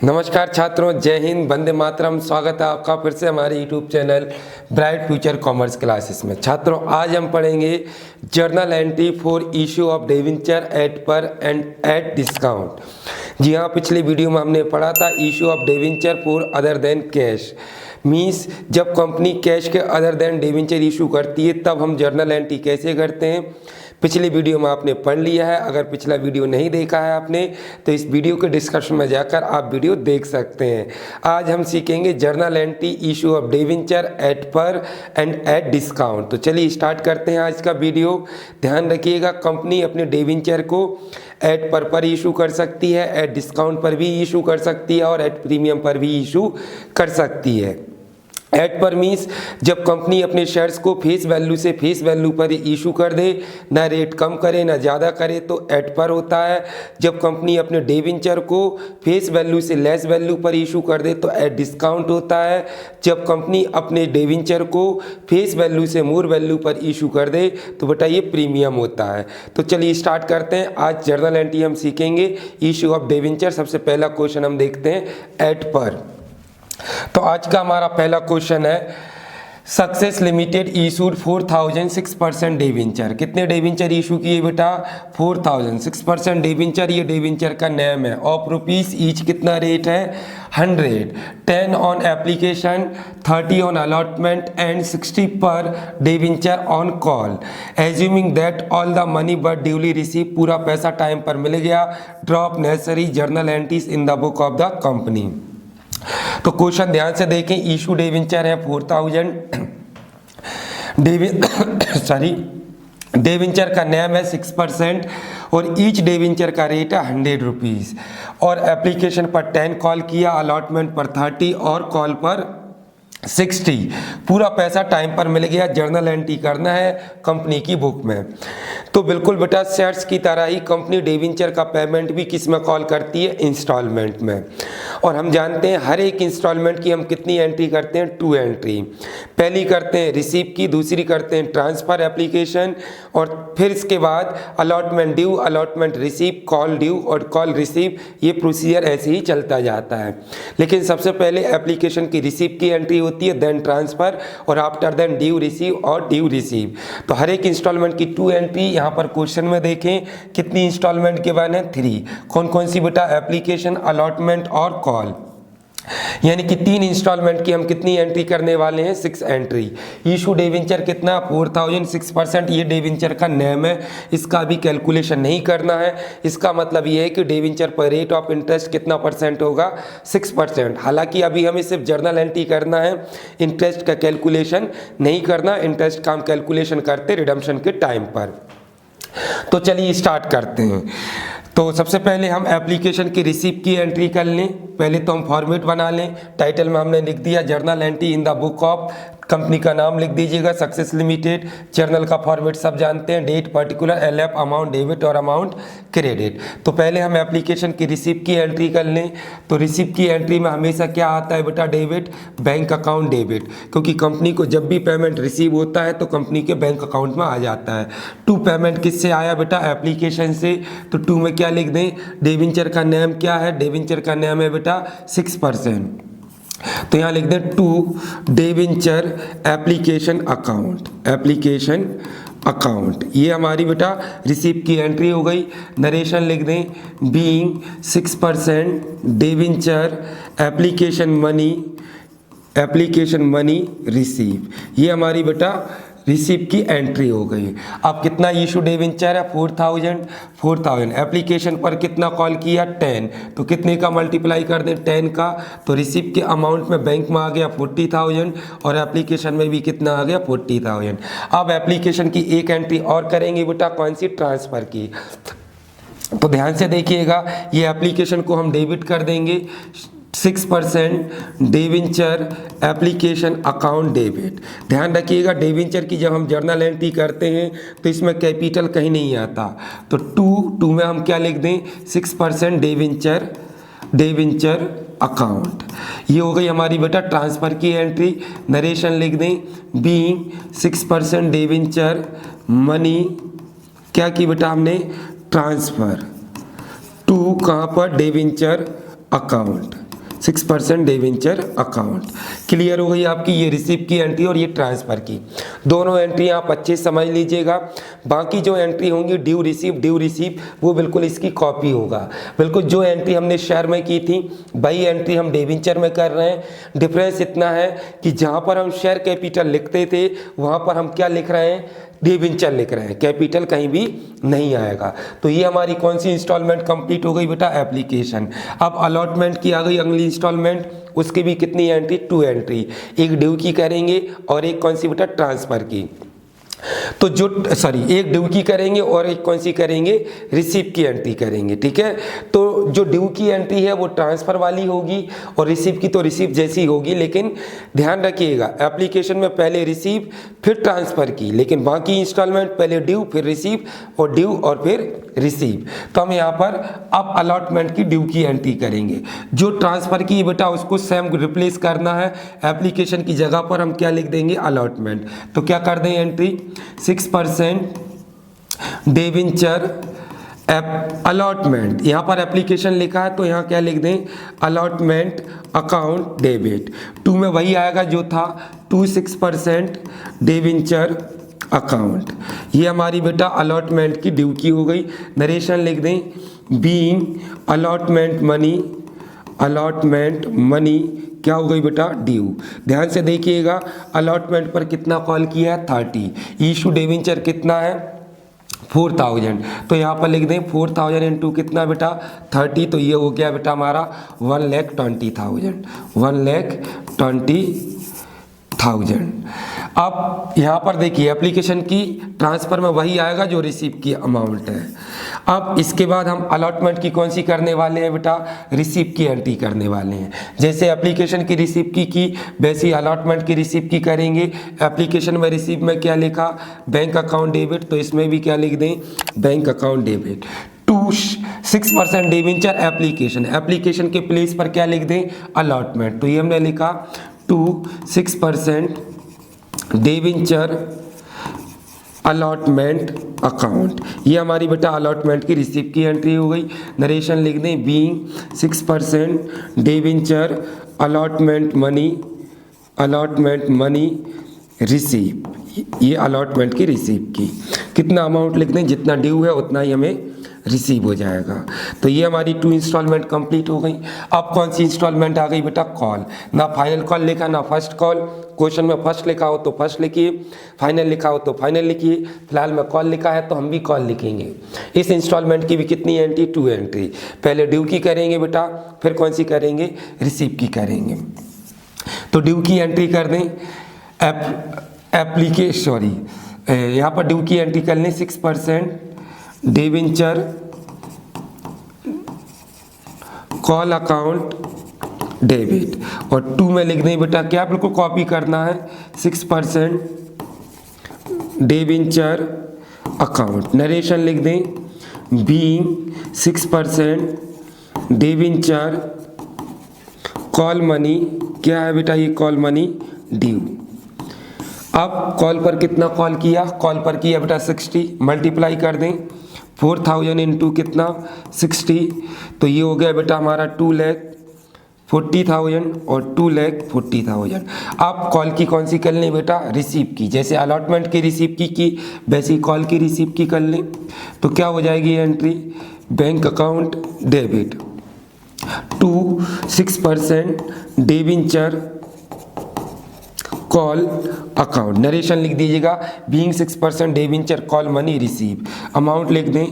नमस्कार छात्रों, जय हिंद, वंदे मातरम। स्वागत है आपका फिर से हमारे YouTube channel bright future commerce classes में। छात्रों, आज हम पढ़ेंगे journal entry for issue of debenture at par and at discount. जी हाँ, पिछले वीडियो में हमने पढ़ा था issue of debenture for other than cash. Means जब कंपनी कैश के अदर देन डिबेंचर इशू करती है तब हम जर्नल एंट्री कैसे करते हैं। पिछले वीडियो में आपने पढ़ लिया है। अगर पिछला वीडियो नहीं देखा है आपने तो इस वीडियो के डिस्क्रिप्शन में जाकर आप वीडियो देख सकते हैं। आज हम सीखेंगे journal entry issue of debenture at par and at discount. तो चलिए स्टार्ट करते हैं आज का वीडियो। ध्यान रखिएगा, कंपनी अपने डिबेंचर को एट पर इशू कर सकती है, एट डिस्काउंट पर भी इशू कर सकती है और एट प्रीमियम पर भी इशू कर सकती है। एट पर मीन्स जब कंपनी अपने शेयर्स को फेस वैल्यू से फेस वैल्यू पर इशू कर दे, ना रेट कम करे ना ज़्यादा करे, तो एट पर होता है। जब कंपनी अपने डिबेंचर को फेस वैल्यू से लेस वैल्यू पर इशू कर दे तो एट डिस्काउंट होता है। जब कंपनी अपने डिबेंचर को फेस वैल्यू से मोर वैल्यू पर इशू कर दे तो बेटा ये प्रीमियम होता है। तो चलिए स्टार्ट करते हैं। आज जर्नल एंट्री हम सीखेंगे इशू ऑफ डिबेंचर। सबसे पहला क्वेश्चन हम देखते हैं एट पर। तो आज का हमारा पहला क्वेश्चन है, सक्सेस लिमिटेड इशूड 4000 6% डिबेंचर। कितने डिबेंचर इशू किए बेटा? 4000 6% डिबेंचर। ये डिबेंचर का नेम है। ऑफ रुपीस ईच कितना रेट है? 100। 10 on application, 30 on allotment and 60 पर debenture on call. Assuming that all the money but duly receive. पूरा पैसा टाइम पर मिल गया। Drop necessary journal entries in the book of the company. तो question ध्यान से देखें। इशू डिबेंचर है 4000। डिबेंचर का नेम है 6% और ईच डिबेंचर का रेट है 100 रुपीज़। और एप्लीकेशन पर 10 कॉल किया, अलॉटमेंट पर 30 और कॉल पर 60। पूरा पैसा टाइम पर मिल गया। जर्नल एंट्री करना है कंपनी की बुक में। तो बिल्कुल बेटा शेयर्स की तरह ही कंपनी डिबेंचर का पेमेंट भी किस में कॉल करती है? इंस्टॉलमेंट में। और हम जानते हैं हर एक इंस्टॉलमेंट की हम कितनी एंट्री करते हैं? 2 एंट्री। पहली करते हैं रिसीव की, दूसरी करते हैं ट्रांसफ़र एप्लीकेशन, और फिर इसके बाद allotment due, allotment receive, call due और कॉल रिसीव। ये प्रोसीजर ऐसे ही चलता जाता है। लेकिन सबसे पहले एप्लीकेशन की रिसीव की एंट्री होती है, देन ट्रांसफ़र, और आफ्टर देन ड्यू रिसीव और ड्यू रिसीव। तो हर एक इंस्टॉलमेंट की 2 एंट्री। यहाँ पर क्वेश्चन में देखें कितनी इंस्टॉलमेंट के बाद है? 3। कौन कौन सी बेटा? एप्लीकेशन, अलॉटमेंट और कॉल। यानी कि 3 इंस्टॉलमेंट की हम कितनी एंट्री करने वाले हैं? 6 एंट्री। इशू डिबेंचर कितना? 4000 6%। ये डिबेंचर का नेम है, इसका भी कैलकुलेशन नहीं करना है। इसका मतलब ये है कि डिबेंचर पर रेट ऑफ इंटरेस्ट कितना परसेंट होगा? 6%। हालांकि अभी हमें सिर्फ जर्नल एंट्री करना है, इंटरेस्ट का कैलकुलेशन नहीं करना। इंटरेस्ट का हम कैलकुलेशन करते रिडम्पशन के टाइम पर। तो चलिए स्टार्ट करते हैं। तो सबसे पहले हम एप्लीकेशन की रिसीप की एंट्री कर लें। पहले तो हम फॉर्मेट बना लें। टाइटल में हमने लिख दिया journal entry in the book of, company का नाम लिख दीजिएगा सक्सेस लिमिटेड। जर्नल का फॉर्मेट सब जानते हैं, date particular, LF, amount debit और अमाउंट क्रेडिट। तो पहले हम एप्लीकेशन की रिसीप की एंट्री कर लें। तो रिसीप की एंट्री में हमेशा क्या आता है बेटा? डेबिट, बैंक अकाउंट डेबिट, क्योंकि कंपनी को जब भी पेमेंट रिसीव होता है तो कंपनी के बैंक अकाउंट में आ जाता है। 2 पेमेंट किससे आया बेटा? एप्लीकेशन से। तो 2 में क्या लिख दें? डिबेंचर का नेम क्या है? डिबेंचर का नेम है बेटा 6%। तो यहाँ लिख दें 2 debenture application account, application account. ये हमारी बेटा रिसीप की एंट्री हो गई। नरेशन लिख दें being 6% debenture application money, application money receive. ये हमारी बेटा रिसीप की एंट्री हो गई। अब कितना इशू डिबेंचर है? 4000। एप्लीकेशन पर कितना कॉल किया? 10। तो कितने का मल्टीप्लाई कर दें? 10 का। तो रिसीप के अमाउंट में बैंक में आ गया 40,000 और एप्लीकेशन में भी कितना आ गया? 40,000। अब एप्लीकेशन की एक एंट्री और करेंगे बेटा, कौन सी? ट्रांसफ़र की। तो ध्यान से देखिएगा, ये एप्लीकेशन को हम डेबिट कर देंगे 6% डिबेंचर एप्लीकेशन अकाउंट डेबिट। ध्यान रखिएगा डिबेंचर की जब हम जर्नल एंट्री करते हैं तो इसमें कैपिटल कहीं नहीं आता। तो 2 में हम क्या लिख दें? 6% डिबेंचर अकाउंट। ये हो गई हमारी बेटा ट्रांसफ़र की एंट्री। नरेशन लिख दें बीइंग 6% डिबेंचर मनी, क्या की बेटा हमने? ट्रांसफ़र टू कहाँ पर? Debenture account. 6% debenture account. Clear हो गई आपकी ये रिसीव की एंट्री और ये ट्रांसफ़र की, दोनों एंट्री आप अच्छे से समझ लीजिएगा। बाकी जो एंट्री होंगी ड्यू रिसीव वो बिल्कुल इसकी कॉपी होगा। बिल्कुल जो एंट्री हमने शेयर में की थी वही एंट्री हम डिवेंचर में कर रहे हैं। डिफरेंस इतना है कि जहाँ पर हम शेयर कैपिटल लिखते थे वहाँ पर हम क्या लिख रहे हैं, डिवेंचर लिख रहे हैं, कैपिटल कहीं भी नहीं आएगा। तो ये हमारी कौन सी इंस्टॉलमेंट कंप्लीट हो गई बेटा, एप्लीकेशन। अब अलॉटमेंट की आ गई अगली इंस्टॉलमेंट, उसकी भी कितनी एंट्री, 2 एंट्री, एक ड्यू की करेंगे और एक कौन सी बेटा, ट्रांसफर की। तो जो एक ड्यू की करेंगे और एक कौन सी करेंगे, रिसीव की एंट्री करेंगे। ठीक है, तो जो ड्यू की एंट्री है वो ट्रांसफर वाली होगी और रिसीव की तो रिसीव जैसी होगी, लेकिन ध्यान रखिएगा एप्लीकेशन में पहले रिसीव फिर ट्रांसफर की, लेकिन बाकी इंस्टॉलमेंट पहले ड्यू फिर रिसीव और ड्यू और फिर रिसीव। तो हम यहाँ पर अब अलॉटमेंट की ड्यू की एंट्री करेंगे। जो ट्रांसफर की बेटा उसको सेम रिप्लेस करना है, एप्लीकेशन की जगह पर हम क्या लिख देंगे, अलॉटमेंट। तो क्या कर दें एंट्री, 6% डिवेंचर अलॉटमेंट। यहाँ पर एप्लीकेशन लिखा है तो यहाँ क्या लिख दें, अलॉटमेंट अकाउंट डेबिट। 2 में वही आएगा जो था, 6% डिवेंचर अकाउंट। ये हमारी बेटा अलॉटमेंट की ड्यू की हो गई। नरेशन लिख दें, बीइंग अलॉटमेंट मनी क्या हो गई बेटा, ड्यू। ध्यान से देखिएगा, अलॉटमेंट पर कितना कॉल किया है, 30। इशू डिवेंचर कितना है, 4000। तो यहाँ पर लिख दें 4000 इंटू कितना बेटा, 30। तो ये हो गया बेटा हमारा 1,20,000, 1,20,000। अब यहाँ पर देखिए एप्लीकेशन की ट्रांसफ़र में वही आएगा जो रिसीव की अमाउंट है। अब इसके बाद हम अलॉटमेंट की कौन सी करने वाले हैं बेटा, रिसीव की एंट्री करने वाले हैं। जैसे एप्लीकेशन की रिसीव की वैसे ही अलॉटमेंट की रिसीव की करेंगे। एप्लीकेशन में रिसीव में क्या लिखा, बैंक अकाउंट डेबिट, तो इसमें भी क्या लिख दें, bank account debit. 6% debenture application के प्लेस पर क्या लिख दें, अलॉटमेंट। तो ये हमने लिखा 6% डिवेंचर अलॉटमेंट अकाउंट। ये हमारी बेटा अलॉटमेंट की रिसीव की एंट्री हो गई। नरेशन लिख दें, being 6% debenture allotment money receive. ये अलॉटमेंट की रिसीव की कितना अमाउंट लिख दें, जितना ड्यू है उतना ही हमें रिसीव हो जाएगा। तो ये हमारी 2 इंस्टॉलमेंट कंप्लीट हो गई। अब कौन सी इंस्टॉलमेंट आ गई बेटा, कॉल। ना फाइनल कॉल लिखा ना फर्स्ट कॉल। क्वेश्चन में फर्स्ट लिखा हो तो फर्स्ट लिखिए, फाइनल लिखा हो तो फाइनल लिखिए। फिलहाल में कॉल लिखा है तो हम भी कॉल लिखेंगे। इस इंस्टॉलमेंट की भी कितनी एंट्री, 2 एंट्री। पहले ड्यू की करेंगे बेटा, फिर कौन सी करेंगे, रिसीव की करेंगे। तो ड्यू की एंट्री कर दें, यहाँ पर ड्यू की एंट्री कर लें, 6% डिवेंचर कॉल अकाउंट डेबिट। और 2 में लिख दें बेटा क्या, बिल्कुल कॉपी करना है, 6% डिवेंचर अकाउंट। नरेशन लिख दें, बीइंग 6% डिवेंचर कॉल मनी, क्या है बेटा ये कॉल मनी, ड्यू। अब कॉल पर कितना कॉल किया, कॉल पर किया बेटा 60, मल्टीप्लाई कर दें 4000 इंटू कितना, 60। तो ये हो गया बेटा हमारा 2,40,000 और 2,40,000। अब कॉल की कौन सी कर लें बेटा, रिसीव की। जैसे अलॉटमेंट की रिसीव की वैसे ही कॉल की रिसीव की कर लें। तो क्या हो जाएगी entry, bank account debit 6% debenture call account. Narration लिख दीजिएगा, being 6% debenture call money receive. Amount लिख दें,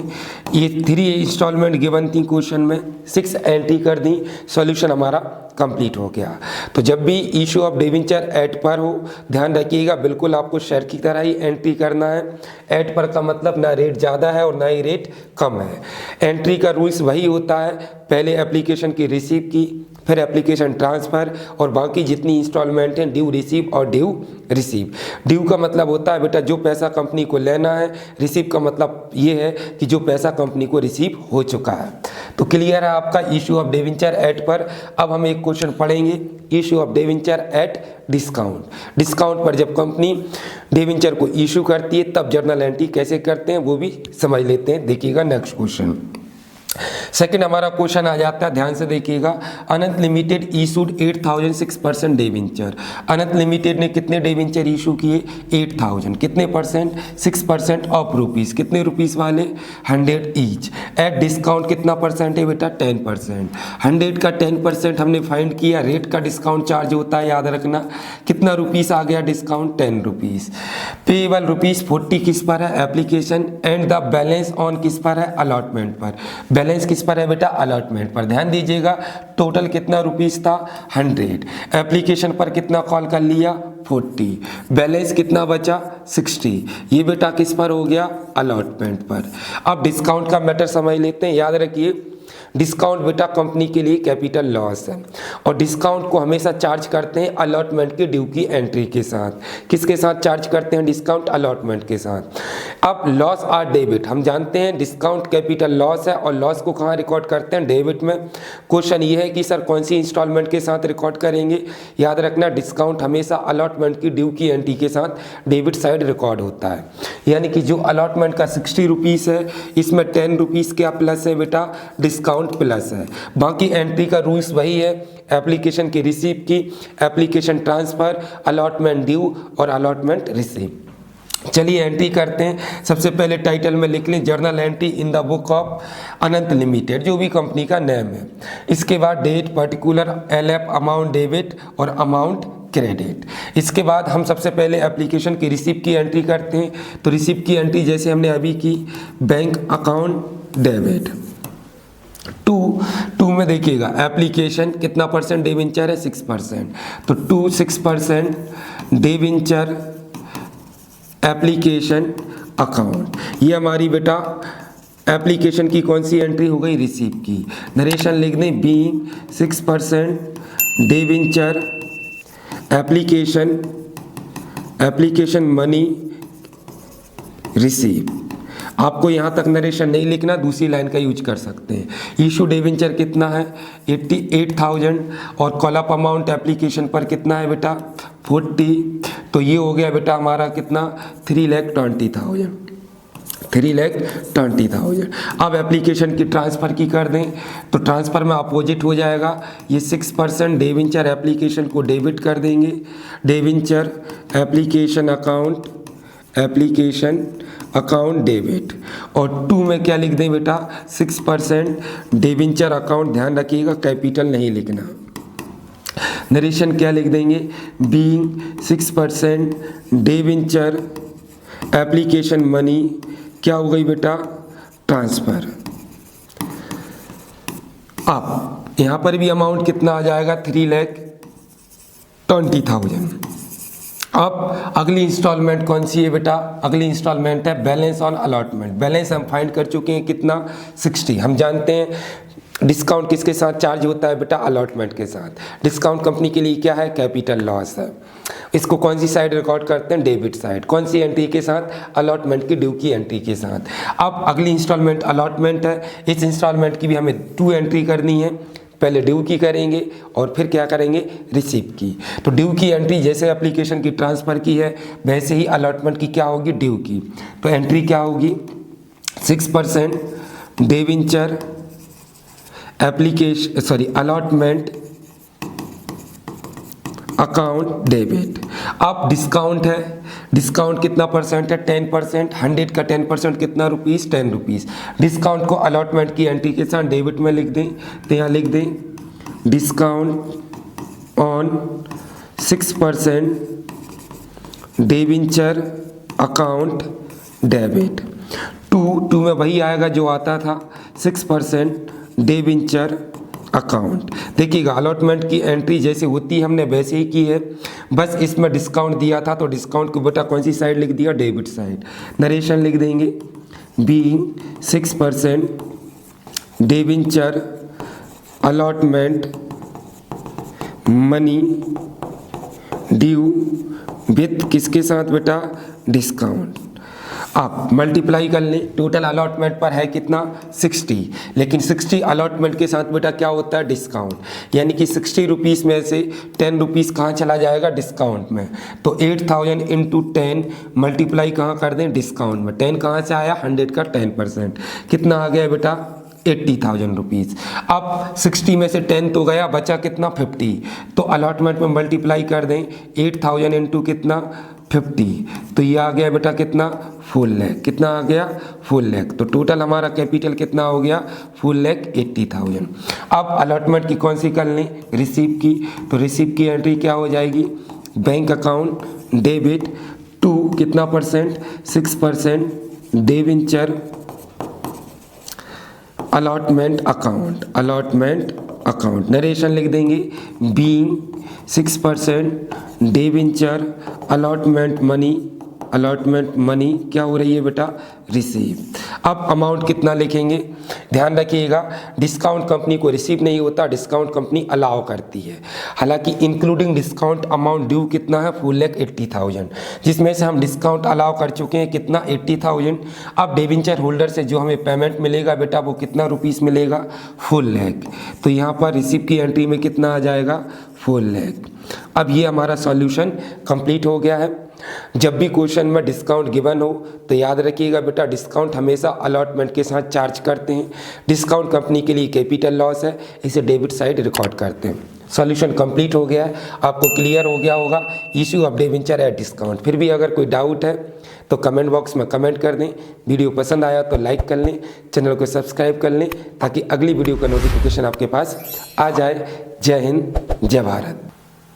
ये 3 इंस्टॉलमेंट गिवन थी क्वेश्चन में, 6 एंट्री कर दी, सॉल्यूशन हमारा कंप्लीट हो गया। तो जब भी इशू ऑफ डिवेंचर एट पर हो, ध्यान रखिएगा बिल्कुल आपको शेयर की तरह ही एंट्री करना है। एट पर का मतलब ना रेट ज़्यादा है और ना ही रेट कम है। एंट्री का रूल्स वही होता है, पहले एप्लीकेशन की रिसीव की, फिर एप्लीकेशन ट्रांसफ़र और बाकी जितनी इंस्टॉलमेंट हैं ड्यू रिसीव और ड्यू रिसीव। ड्यू का मतलब होता है बेटा जो पैसा कंपनी को लेना है, रिसीव का मतलब ये है कि जो पैसा कंपनी को रिसीव हो चुका है। तो क्लियर है आपका इशू ऑफ डिवेंचर एट पर। अब हम एक क्वेश्चन पढ़ेंगे, issue of debenture at discount. Discount पर जब कंपनी डिवेंचर को इशू करती है तब जर्नल एंट्री कैसे करते हैं वो भी समझ लेते हैं। देखिएगा नेक्स्ट क्वेश्चन, सेकंड हमारा क्वेश्चन आ जाता है, ध्यान से देखिएगा। अनंत लिमिटेड इशूड 8000 6% डिवेंचर। अनंत लिमिटेड ने कितने डिवेंचर इशू किए? 8000। कितने परसेंट? 6% of rupees. कितने रुपीस वाले? 100 ईच। एट डिस्काउंट कितना परसेंट है बेटा? 10%। 100 का 10% हमने फाइंड किया। रेट का डिस्काउंट चार्ज होता है, याद रखना। कितना रुपीस आ गया डिस्काउंट? 10 रुपीस। पेएबल रुपीस 40 किस पर है? Application. And the balance on किस पर है? अलॉटमेंट पर। बैलेंस किस पर है बेटा? अलॉटमेंट पर। ध्यान दीजिएगा, टोटल कितना रुपीस था? 100। एप्लीकेशन पर कितना कॉल कर लिया? 40। बैलेंस कितना बचा? 60। ये बेटा किस पर हो गया? अलॉटमेंट पर। अब डिस्काउंट का मैटर समझ लेते हैं। याद रखिए, डिस्काउंट बेटा कंपनी के लिए कैपिटल लॉस है, और डिस्काउंट को हमेशा चार्ज करते हैं अलॉटमेंट के ड्यू की एंट्री के साथ। किसके साथ चार्ज करते हैं डिस्काउंट? अलॉटमेंट के साथ। अब लॉस और डेबिट, हम जानते हैं डिस्काउंट कैपिटल लॉस है, और लॉस को कहाँ रिकॉर्ड करते हैं? डेबिट में। क्वेश्चन ये है कि सर कौन सी इंस्टॉलमेंट के साथ रिकॉर्ड करेंगे? याद रखना, डिस्काउंट हमेशा अलॉटमेंट की ड्यू की एंट्री के साथ डेबिट साइड रिकॉर्ड होता है। यानी कि जो अलॉटमेंट का 60 रुपीज़ है, इसमें 10 रुपीज़ क्या प्लस है बेटा? डिस्काउंट प्लस है। बाकी एंट्री का रूल्स वही है, एप्लीकेशन की रिसीव की, एप्लीकेशन ट्रांसफर, अलॉटमेंट ड्यू और अलॉटमेंट रिसीव। चलिए एंट्री करते हैं। सबसे पहले टाइटल में लिख लें journal entry in the book of Anant limited, जो भी कंपनी का नेम है। इसके बाद date, particular, LF, amount debit और अमाउंट क्रेडिट। इसके बाद हम सबसे पहले एप्लीकेशन की रिसीव की एंट्री करते हैं। तो रिसीव की एंट्री जैसे हमने अभी की, बैंक अकाउंट डेबिट। टू में देखिएगा, एप्लीकेशन कितना परसेंट डिवेंचर है? 6%। तो 6% डिवेंचर एप्लीकेशन अकाउंट। ये हमारी बेटा एप्लीकेशन की कौन सी एंट्री हो गई? रिसीव की। नरेशन लिख दें, being 6% debenture application money receive. आपको यहाँ तक नरेशन नहीं लिखना, दूसरी लाइन का यूज कर सकते हैं। इशू डिवेंचर कितना है? 88,000। और कॉल अप अमाउंट एप्लीकेशन पर कितना है बेटा? 40। तो ये हो गया बेटा हमारा कितना? 3,20,000। 3,20,000। अब एप्लीकेशन की ट्रांसफ़र की कर दें, तो ट्रांसफ़र में अपोजिट हो जाएगा। ये 6% डिवेंचर एप्लीकेशन को डेबिट कर देंगे। Debenture application account debit. और 2 में क्या लिख दें बेटा? 6% डिवेंचर अकाउंट। ध्यान रखिएगा, कैपिटल नहीं लिखना। नरेशन क्या लिख देंगे? बीइंग 6% डिवेंचर एप्लीकेशन मनी क्या हो गई बेटा? ट्रांसफ़र। अब यहाँ पर भी अमाउंट कितना आ जाएगा? 3,20,000। अब अगली इंस्टॉलमेंट कौन सी है बेटा? अगली इंस्टॉलमेंट है बैलेंस ऑन अलॉटमेंट। बैलेंस हम फाइंड कर चुके हैं कितना? 60। हम जानते हैं डिस्काउंट किसके साथ चार्ज होता है बेटा? अलॉटमेंट के साथ। डिस्काउंट कंपनी के लिए क्या है? कैपिटल लॉस है। इसको कौन सी साइड रिकॉर्ड करते हैं? Debit side. कौन सी एंट्री के साथ? अलॉटमेंट की ड्यू की एंट्री के साथ। अब अगली इंस्टॉलमेंट अलॉटमेंट है। इस इंस्टॉलमेंट की भी हमें 2 एंट्री करनी है। पहले ड्यू की करेंगे और फिर क्या करेंगे? रिसीव की। तो ड्यू की एंट्री जैसे एप्लीकेशन की ट्रांसफ़र की है, वैसे ही अलॉटमेंट की क्या होगी? ड्यू की। तो एंट्री क्या होगी? 6% डिवेंचर अलॉटमेंट अकाउंट डेबिट। अब डिस्काउंट है, डिस्काउंट कितना परसेंट है? 10%। 100 का 10% कितना रुपीस? 10 रुपीस। डिस्काउंट को अलॉटमेंट की एंट्री के साथ डेबिट में लिख दें, तो यहाँ लिख दें discount on 6% debenture account debit. To में वही आएगा जो आता था, 6% डिवेंचर अकाउंट। देखिएगा, अलॉटमेंट की एंट्री जैसे होती है हमने वैसे ही की है, बस इसमें डिस्काउंट दिया था तो डिस्काउंट को बेटा कौन सी साइड लिख दिया? Debit side. नरेशन लिख देंगे, being 6% debenture allotment money due with किसके साथ बेटा? डिस्काउंट। आप मल्टीप्लाई कर लें, टोटल अलॉटमेंट पर है कितना? 60। लेकिन 60 अलॉटमेंट के साथ बेटा क्या होता है? डिस्काउंट। यानी कि 60 रुपीज़ में से 10 रुपीज़ कहाँ चला जाएगा? डिस्काउंट में। तो 8,000 इंटू 10 मल्टीप्लाई कहाँ कर दें? डिस्काउंट में। 10 कहाँ से आया? 100 का 10%। कितना आ गया बेटा? 80,000 रुपीज़। अब 60 में से 10 तो गया, बचा कितना 50, तो अलॉटमेंट में मल्टीप्लाई कर दें 8,000 इंटू कितना 50, तो ये आ गया बेटा कितना फुल लैख, कितना आ गया फुल लैख। तो टोटल हमारा कैपिटल कितना हो गया फुल लैख 80,000। अब अलॉटमेंट की कौन सी कर लें, रिसीव की, तो रिसीव की एंट्री क्या हो जाएगी, बैंक अकाउंट डेबिट टू कितना percent 6% debenture allotment account narration लिख देंगे, बीइंग 6% डिवेंचर अलॉटमेंट मनी क्या हो रही है बेटा रिसीव। अब अमाउंट कितना लिखेंगे, ध्यान रखिएगा डिस्काउंट कंपनी को रिसीव नहीं होता, डिस्काउंट कंपनी अलाउ करती है। हालांकि इंक्लूडिंग डिस्काउंट अमाउंट ड्यू कितना है फुल लैख 80,000, जिसमें से हम डिस्काउंट अलाउ कर चुके हैं कितना 80,000। अब डिवेंचर होल्डर से जो हमें पेमेंट मिलेगा बेटा वो कितना रुपीस मिलेगा फुल लैख, तो यहाँ पर रिसीव की एंट्री में कितना आ जाएगा फुल लैख। अब ये हमारा सॉल्यूशन कंप्लीट हो गया है। जब भी क्वेश्चन में डिस्काउंट गिवन हो तो याद रखिएगा बेटा डिस्काउंट हमेशा अलॉटमेंट के साथ चार्ज करते हैं। डिस्काउंट कंपनी के लिए कैपिटल लॉस है, इसे डेबिट साइड रिकॉर्ड करते हैं। सॉल्यूशन कंप्लीट हो गया है, आपको क्लियर हो गया होगा issue of debenture at discount. फिर भी अगर कोई डाउट है तो कमेंट बॉक्स में कमेंट कर दें, वीडियो पसंद आया तो लाइक कर लें, चैनल को सब्सक्राइब कर लें ताकि अगली वीडियो का नोटिफिकेशन आपके पास आ जाए। जय हिंद, जय भारत।